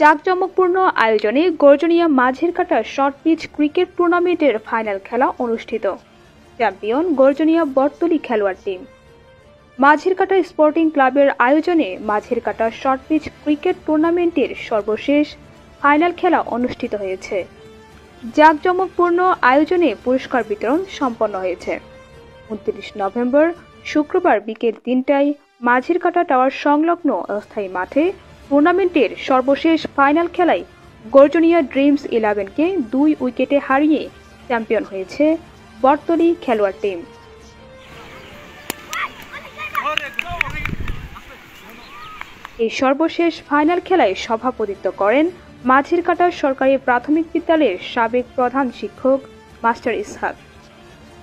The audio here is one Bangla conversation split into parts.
জাঁকজমকপূর্ণ আয়োজনে গর্জনিয়া মাঝের কাটা শর্ট পিচ ক্রিকেট টুর্নামেন্টের ফাইনাল খেলা অনুষ্ঠিত। চ্যাম্পিয়ন গর্জনিয়া বটতলী খেলোয়াড় টিম। মাঝের কাটা স্পোর্টিং ক্লাবের আয়োজনে মাঝের কাটা শর্ট পিচ ক্রিকেট টুর্নামেন্টের সর্বশেষ ফাইনাল খেলা অনুষ্ঠিত হয়েছে। জাঁকজমকপূর্ণ আয়োজনে পুরস্কার বিতরণ সম্পন্ন হয়েছে। 29 নভেম্বর শুক্রবার বিকেল 3টায় মাঝের কাটা টাওয়ার সংলগ্ন অস্থায়ী মাঠে টুর্নামেন্টের সর্বশেষ ফাইনাল খেলায় গর্জনিয়া ড্রিমস 11কে 2 উইকেটে হারিয়ে চ্যাম্পিয়ন হয়েছে বটতলী খেলোয়াড় টিম। এই সর্বশেষ ফাইনাল খেলায় সভাপতিত্ব করেন মাঝের কাটা সরকারি প্রাথমিক বিদ্যালয়ের সাবেক প্রধান শিক্ষক মাস্টার ইসহাক।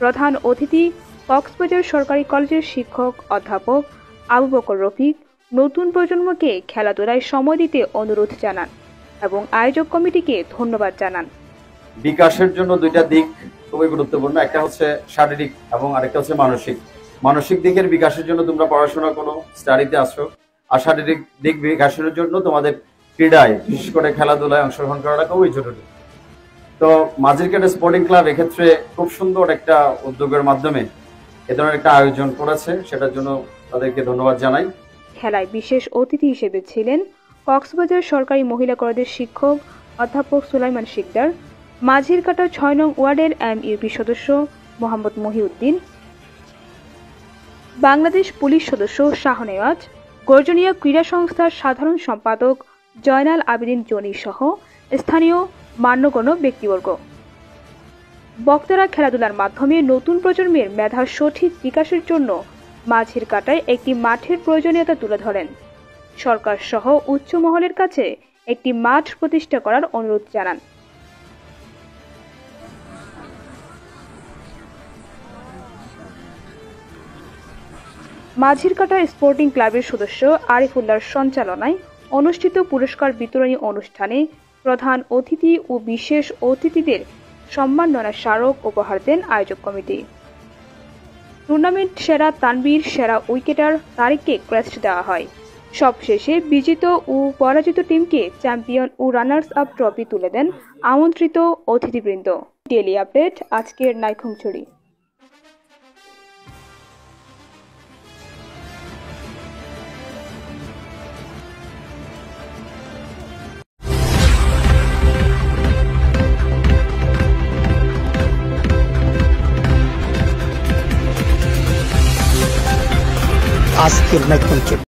প্রধান অতিথি কক্সবাজার সরকারি কলেজের শিক্ষক অধ্যাপক আবু বকর রফিক নতুন প্রজন্মকে খেলাধুলায় সময় দিতে অনুরোধ জানান এবং আয়োজক কমিটিকে ধন্যবাদ জানান। বিকাশের জন্য দুইটা দিক খুবই গুরুত্বপূর্ণ, একটা হচ্ছে শারীরিক এবং আরেকটা হচ্ছে মানসিক। মানসিক দিকের বিকাশের জন্য তোমরা পড়াশোনা করো, স্টাডিতে আসো, আর শারীরিক দিক বিকাশের জন্য তোমাদের ক্রীড়ায় বিশেষ করে খেলাধুলায় অংশগ্রহণ করাটা খুবই জরুরি। তো মাঝের কাটা স্পোর্টিং ক্লাব এক্ষেত্রে খুব সুন্দর একটা উদ্যোগের মাধ্যমে এ ধরনের একটা আয়োজন করেছে, সেটার জন্য তাদেরকে ধন্যবাদ জানাই। খেলায় বিশেষ অতিথি হিসেবে ছিলেন কক্সবাজার সরকারি মহিলা কলেজের শিক্ষক অধ্যাপক সুলাইমান শিকদার, মাঝের কাটা 6 নং ওয়ার্ডের MUP সদস্য মোহাম্মদ মহিউদ্দিন, বাংলাদেশ পুলিশ সদস্য শাহনেওয়াজ, গর্জনিয়া ক্রীড়া সংস্থার সাধারণ সম্পাদক জয়নাল আবেদিন জনি সহ স্থানীয় মান্যগণ্য ব্যক্তিবর্গ। বক্তারা খেলাধুলার মাধ্যমে নতুন প্রজন্মের মেধার সঠিক বিকাশের জন্য মাঝের কাটায় একটি মাঠের প্রয়োজনীয়তা তুলে ধরেন। সরকার সহ উচ্চ মহলের কাছে একটি মাঠ প্রতিষ্ঠা করার অনুরোধ জানান। মাঝের কাটা স্পোর্টিং ক্লাবের সদস্য আরিফুল্লাহর সঞ্চালনায় অনুষ্ঠিত পুরস্কার বিতরণী অনুষ্ঠানে প্রধান অতিথি ও বিশেষ অতিথিদের সম্মাননা স্মারক উপহার দেন আয়োজক কমিটি। টুর্নামেন্ট সেরা তানবীর, সেরা উইকেটার তারিককে ক্রেস্ট দেওয়া হয়। সবশেষে বিজিত ও পরাজিত টিমকে চ্যাম্পিয়ন ও রানার্স আপ ট্রফি তুলে দেন আমন্ত্রিত অতিথিবৃন্দ। ডেইলি আপডেট, আজকের নাইখংছড়ি। আজকের নাইখংছড়ি।